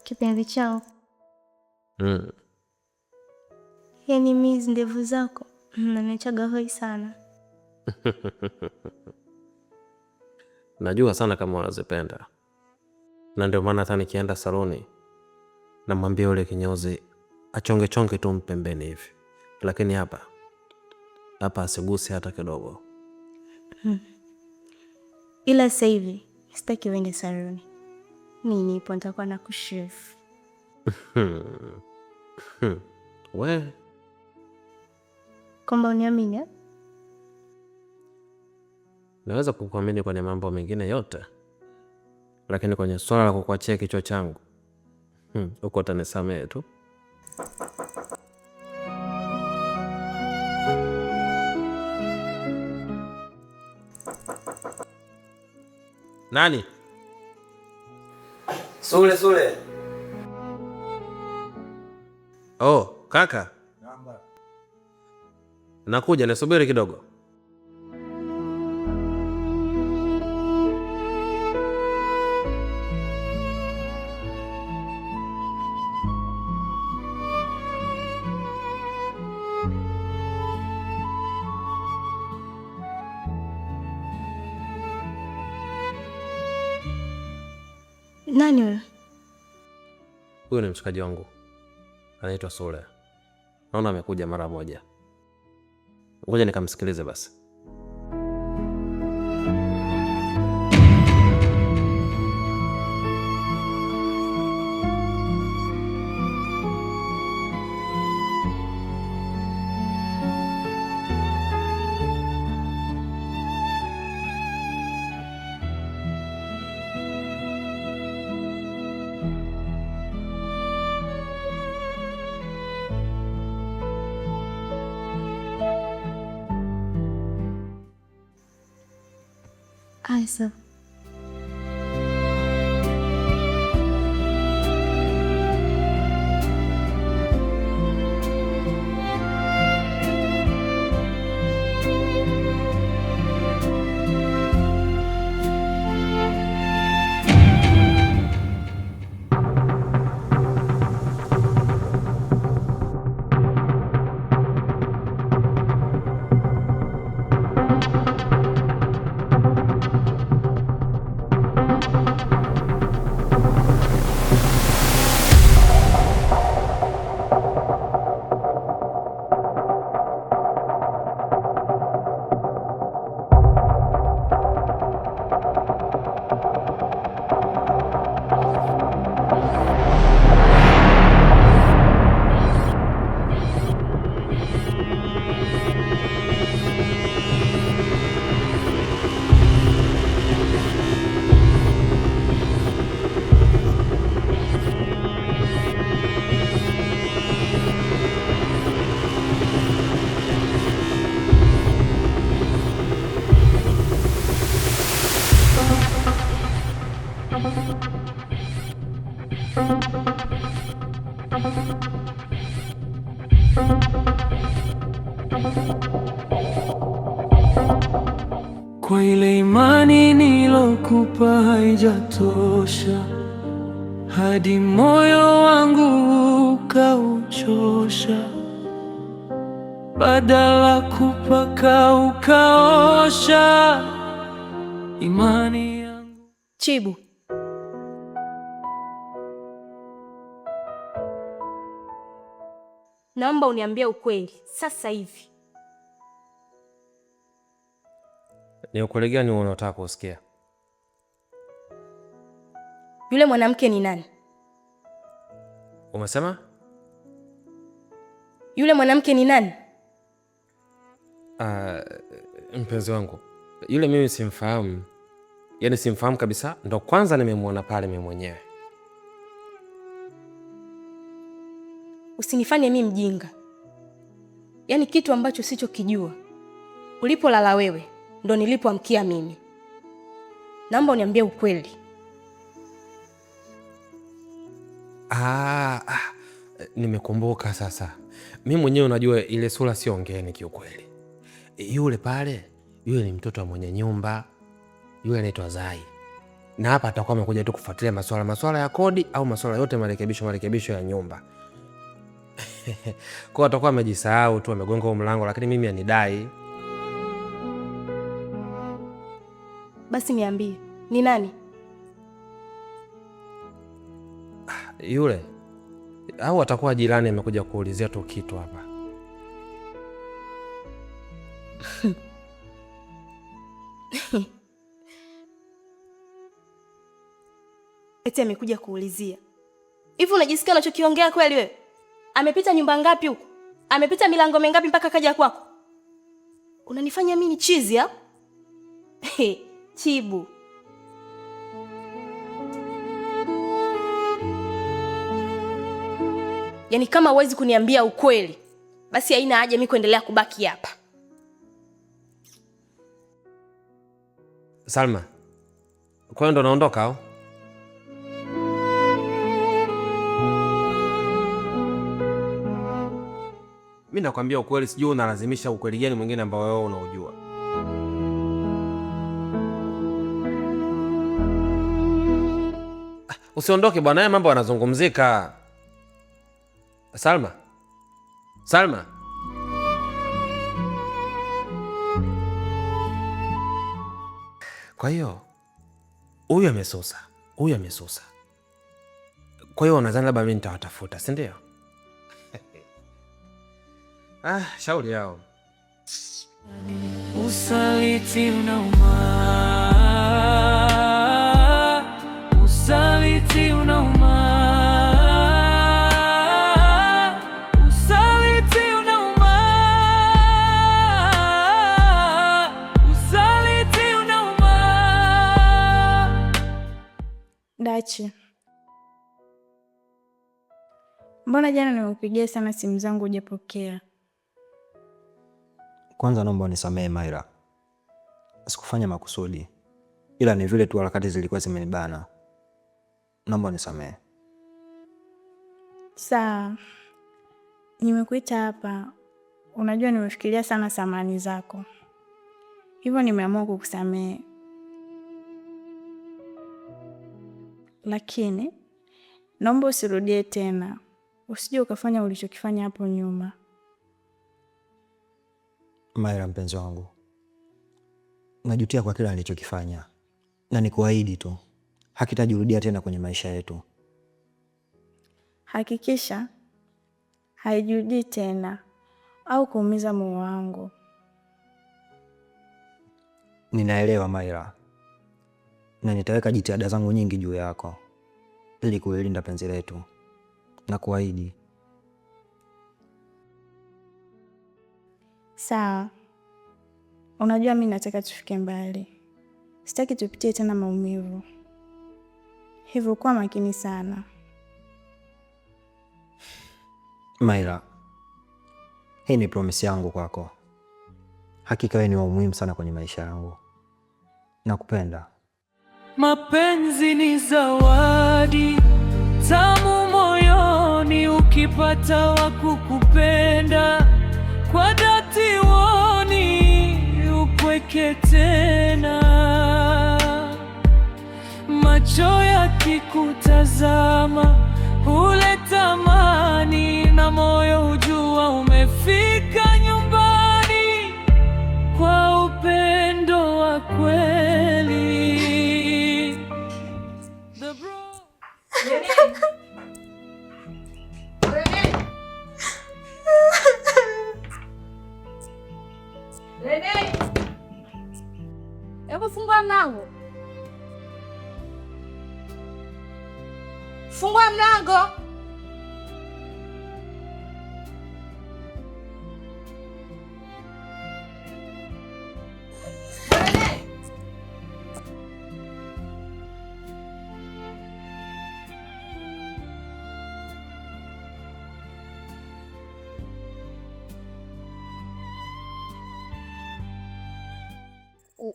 Kipenzi chao. Mm. Yaani mimi ndevu zako mnanichaga hoi sana. Najua sana kama unazipenda. Na ndio maana hata nikienda saloni namwambia yule kinyozi achonge chonge tu mpembeni hivi. Lakini hapa asiguse hata kidogo. Ila sasa hivi sitaki uende saloni. Mimi nipo nitakuwa na kushave. We, Kwamba uniamini? naweza kukuamini kwenye mambo mengine yote, lakini kwenye swala la kukuachia kichwa changu uko utanisamehe tu. Nani? Sule. Oh, kaka. Nakuja, nisubiri kidogo. Nani wewe? Huyu ni mshikaji wangu. Anaitwa Sule. Naona amekuja mara moja. Ngoja nikamsikilize basi. Asa. Kwa ile imani nilokupa haijatosha, hadi moyo wangu ukauchosha, badala kupaka ukaosha imani yangu. Chibu. Naomba uniambie ukweli sasa hivi. Ni ukweli gani unataka kusikia? Yule mwanamke ni nani? Umesema? Yule mwanamke ni nani? Mpenzi wangu. Yule mimi simfahamu. Yaani simfahamu kabisa. Ndo kwanza nimemwona pale mimi mwenyewe. Usinifanye mimi mjinga. Yaani kitu ambacho sichokijua. Ulipolala wewe ndo nilipoamkia mimi. Naomba uniambie ukweli. Nimekumbuka sasa. Mimi mwenyewe unajua ile sura sio ngeni kiukweli. Yule pale, yule ni mtoto wa mwenye nyumba. Yule anaitwa Zai. na hapa atakuwa amekuja tu kufuatilia masuala ya kodi au masuala yote marekebisho ya nyumba. Kwa atakuwa amejisahau tu, amegonga huo mlango, lakini mimi anidai. Basi niambie, ni nani? Yule au atakuwa jirani amekuja kuulizia tu kitu hapa. Eti amekuja kuulizia. Hivi unajisikia unachokiongea kweli wewe? Amepita nyumba ngapi huko? Amepita milango mingapi mpaka kaja kwako? Unanifanya mimi ni chizi au? Chibu. Yaani kama huwezi kuniambia ukweli, basi haina haja mimi kuendelea kubaki hapa. Salma, kwa hiyo ndo naondoka au? Mimi nakwambia ukweli, sijui unalazimisha ukweli gani mwingine ambao wewe unaujua. Usiondoke bwana, haya mambo yanazungumzika. Salma. Salma. Kwa hiyo huyu amesusa. Kwa hiyo unadhani labda mimi nitawatafuta, si ndio? Shauri yao. Usaliti unauma. Usaliti unauma. Usaliti unauma. Usaliti unauma. Dachi, mbona jana nimekupigia sana simu zangu hujapokea? Kwanza naomba unisamehe Maira. Sikufanya makusudi, ila ni vile tu harakati zilikuwa zimenibana. Naomba unisamehe. Sawa. Nimekuita hapa, unajua nimefikiria sana samani zako, hivyo nimeamua kukusamehe. Lakini naomba usirudie tena, usije ukafanya ulichokifanya hapo nyuma. Maira mpenzi wangu, najutia kwa kila nilichokifanya, na nikuahidi tu hakitajirudia tena kwenye maisha yetu. Hakikisha haijirudii tena au kuumiza moyo wangu. Ninaelewa Maira, na nitaweka jitihada zangu nyingi juu yako ili kuilinda penzi letu, na kuahidi. Sawa. Unajua mimi nataka tufike mbali. Sitaki tupitie tena maumivu. Hivyo kuwa makini sana. Maira, hii ni promise yangu kwako. Hakika wewe ni wa muhimu sana kwenye maisha yangu. Nakupenda. Mapenzi ni zawadi tamu moyoni, ukipata wa kukupenda kwa dhati, woni upweke tena. Macho yakikutazama huleta amani, na moyo hujua umefika nyumbani kwa upendo wa kweli. Hebu fungua mlango. Fungua mlango.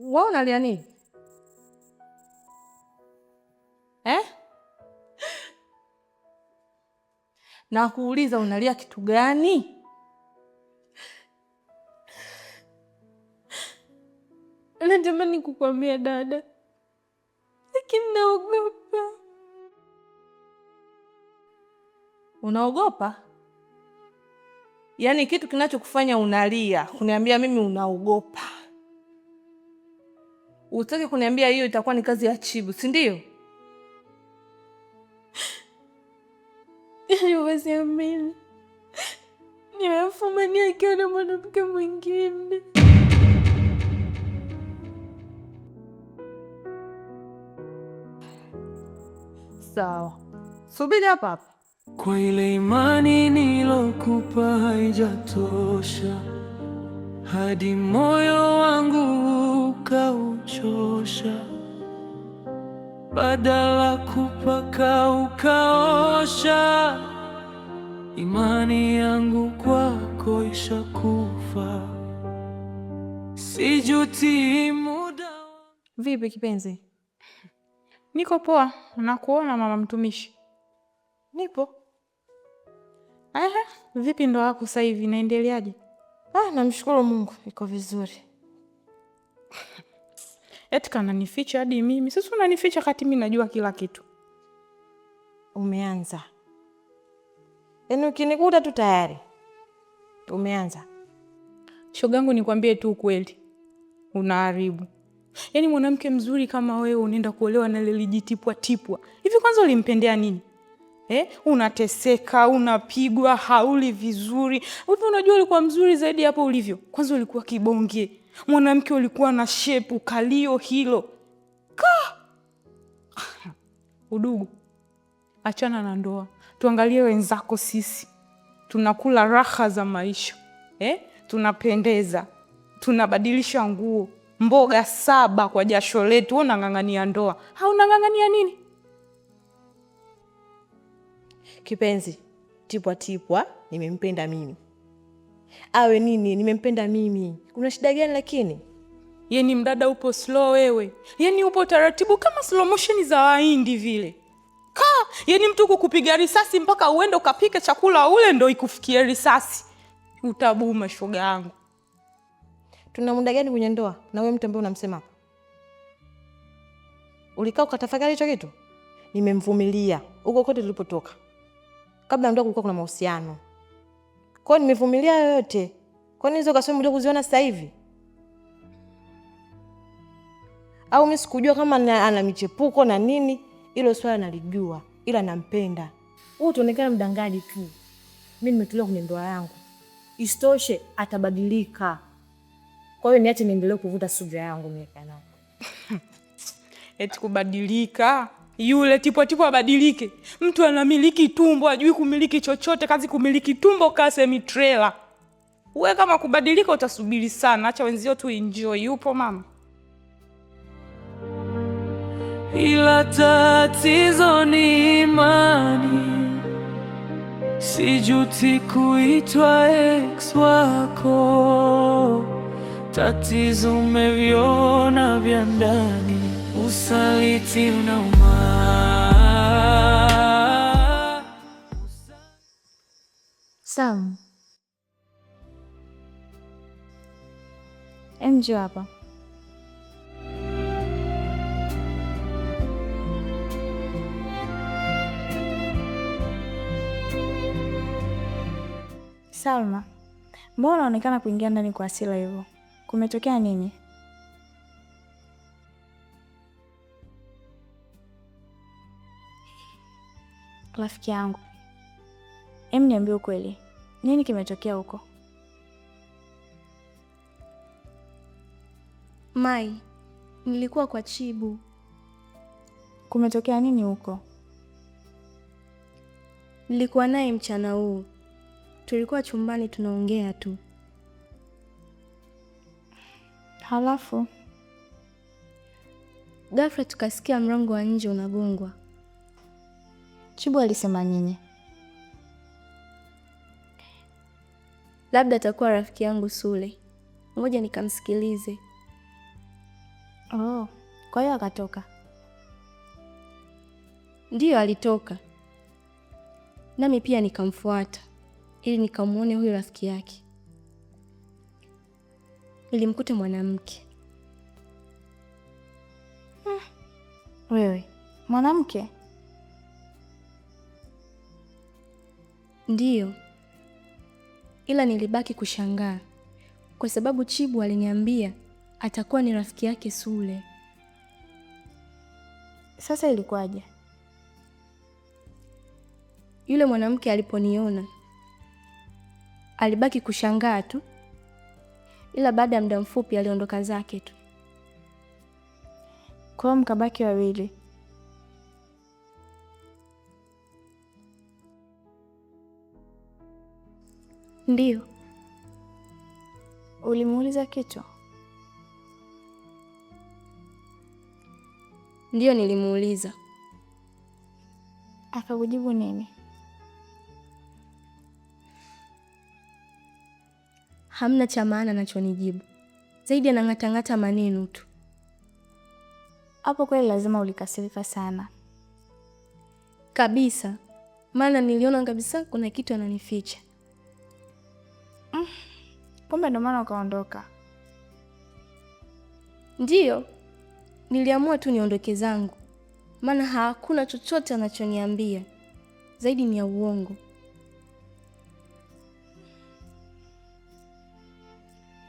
Wewe unalia nini? Na kuuliza unalia kitu gani? Natamani kukwambia dada, lakini naogopa. Unaogopa? Yaani kitu kinachokufanya unalia kuniambia mimi unaogopa? Utaki kuniambia hiyo itakuwa ni kazi ya Chibu, si ndio? Huwezi amini, nimefumania akiwa na mwanamke mwingine. Sawa, subiri hapa hapa. Kwa ile imani nilokupa haijatosha, hadi moyo wangu ukauchosha, badala kupaka ukaosha. Imani yangu kwako ishakufa, sijuti muda. Vipi kipenzi? Niko poa, nakuona mama mtumishi. Nipo. Aha, vipi ndoa yako sasa hivi inaendeleaje? Namshukuru Mungu, iko vizuri. Eti kana nificha hadi mimi. Sasa unanificha kati mimi najua kila kitu. Umeanza. Yaani ukinikuta tu tayari umeanza. Shogangu, nikwambie tu ukweli, unaharibu. Yaani mwanamke mzuri kama wewe unaenda kuolewa na lile jitipwa tipwa. Hivi kwanza ulimpendea nini? Unateseka, unapigwa, hauli vizuri. Hivi unajua ulikuwa mzuri zaidi hapo ulivyo? Kwanza ulikuwa kibonge. Mwanamke ulikuwa na shepu, kalio hilo. Udugu, achana na ndoa. Tuangalie wenzako sisi. Tunakula raha za maisha. Tunapendeza. Tunabadilisha nguo. Mboga 7 kwa jasho letu. Unang'ang'ania ndoa. Haunang'ang'ania nini? Kipenzi, tipwa nimempenda mimi. Awe nini, nimempenda mimi. Kuna shida gani lakini? Yeni mdada upo slow wewe. Yeni upo taratibu kama slow motion za Wahindi vile. Yeni mtu kukupiga risasi mpaka uende ukapike chakula ule ndo ikufikie risasi. Utabuma shoga yangu. Tuna muda gani kwenye ndoa? Na wewe mtu ambaye unamsema hapa. Ulikaa ukatafakari hicho kitu? Nimemvumilia huko kote tulipotoka. Kabla ndoa kulikuwa kuna mahusiano. Kwa hiyo nimevumilia yote. Kwa nini hizo kasoro mlio kuziona sasa hivi? Au mimi sikujua kama ana michepuko na nini? Hilo swala nalijua, ila nampenda. Wewe utaonekana mdangaji tu. Mimi nimetulia kwenye ndoa yangu. Isitoshe atabadilika. Kwa hiyo niache niendelee kuvuta subira yangu miaka nao. Eti kubadilika? Yule tipo abadilike. Mtu anamiliki tumbo, hajui kumiliki chochote, kazi kumiliki tumbo ka semi trailer. Wewe kama kubadilika utasubiri sana, acha wenzio tu enjoy. Yupo mama. Ila tatizo ni imani, sijuti kuitwa ex wako. Tatizo umeviona vya ndani, usaliti unauma. Sam, njoo hapa. Salma, mbona unaonekana kuingia ndani kwa hasira hivyo? Kumetokea nini? Rafiki yangu, niambie ukweli. Nini kimetokea huko? Mai, nilikuwa kwa Chibu. Kumetokea nini huko? Nilikuwa naye mchana huu. Tulikuwa chumbani tunaongea tu. Halafu ghafla tukasikia mlango wa nje unagongwa. Chibu alisema nini? Labda atakuwa rafiki yangu Sule. Ngoja nikamsikilize. Kwa hiyo akatoka? Ndiyo, alitoka. Nami pia nikamfuata ili nikamuone huyo rafiki yake. Nilimkuta mwanamke. Wewe mwanamke? Ndiyo, ila nilibaki kushangaa kwa sababu Chibu aliniambia atakuwa ni rafiki yake Sule. Sasa ilikuwaje? Yule mwanamke aliponiona alibaki kushangaa tu, ila baada ya muda mfupi aliondoka zake tu. Kwa hiyo mkabaki wawili. Ndiyo. Ulimuuliza kitu? Ndiyo, nilimuuliza. Akakujibu nini? Hamna cha maana anachonijibu, zaidi anang'atang'ata maneno tu. Hapo kweli lazima ulikasirika sana kabisa, maana niliona kabisa kuna kitu ananificha. Kumbe ndo maana ukaondoka? Ndiyo, niliamua tu niondoke zangu, maana hakuna chochote anachoniambia zaidi ni ya uongo.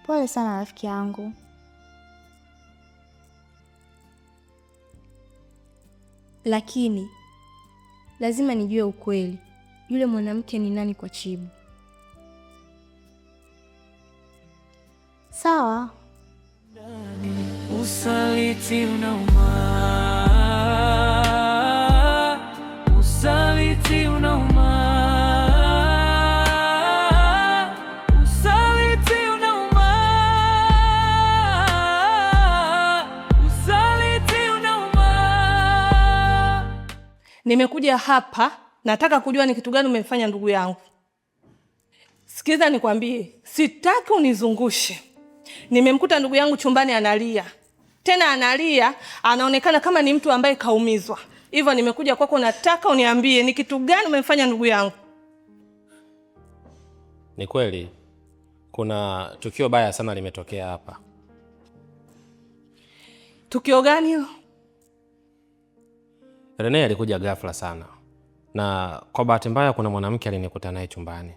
Pole sana rafiki yangu. Lakini lazima nijue ukweli, yule mwanamke ni nani kwa Chibu. Sawa. Usaliti unauma, usaliti unauma, usaliti unauma, usaliti unauma. Nimekuja hapa, nataka kujua ni kitu gani umefanya ndugu yangu. Sikiza nikwambie, sitaki unizungushe. Nimemkuta ndugu yangu chumbani analia. Tena analia, anaonekana kama ni mtu ambaye kaumizwa. Hivyo nimekuja kwako, nataka uniambie ni kitu gani umefanya ndugu yangu. Ni kweli kuna tukio baya sana limetokea hapa. Tukio gani hilo? Rene alikuja ghafla sana, na kwa bahati mbaya kuna mwanamke alinikuta naye chumbani.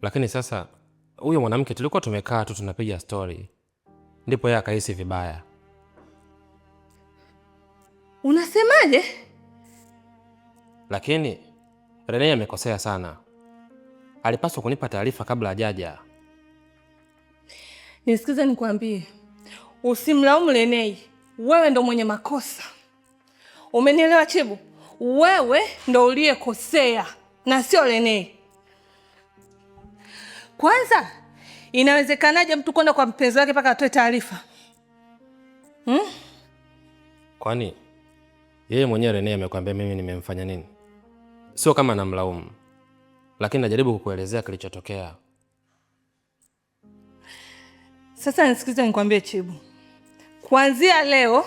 Lakini sasa huyo mwanamke tulikuwa tumekaa tu tunapiga story, ndipo yeye akahisi vibaya. Unasemaje? Lakini Rene amekosea sana, alipaswa kunipa taarifa kabla hajaja. Nisikize nikwambie, usimlaumu Rene. Wewe ndo mwenye makosa. Umenielewa Chibu? Wewe ndo uliyekosea na sio Rene. Kwanza, inawezekanaje mtu kwenda kwa mpenzi wake mpaka atoe taarifa? Kwani yeye mwenyewe Rene amekwambia mimi nimemfanya nini? Sio kama namlaumu, lakini najaribu kukuelezea kilichotokea. Sasa nisikize nikwambie Chibu. Kuanzia leo,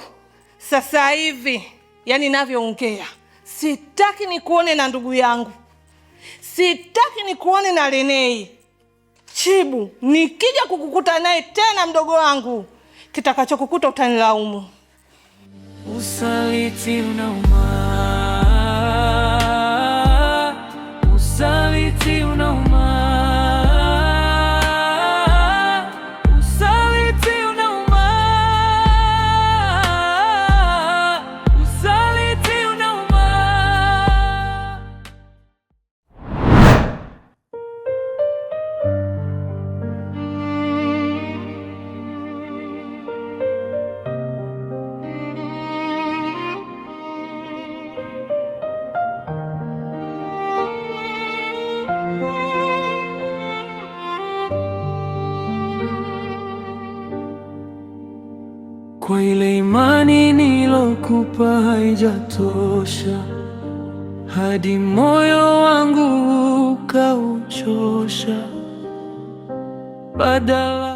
sasa hivi, yani ninavyoongea, sitaki nikuone na ndugu yangu. Sitaki nikuone na Rene. Chibu, nikija kukukuta naye tena mdogo wangu, kitakachokukuta utanilaumu. Usaliti unauma, usaliti unauma, usaliti unauma, usaliti unauma. Kwa ile imani nilokupa haijatosha, hadi moyo wangu ukauchosha, badala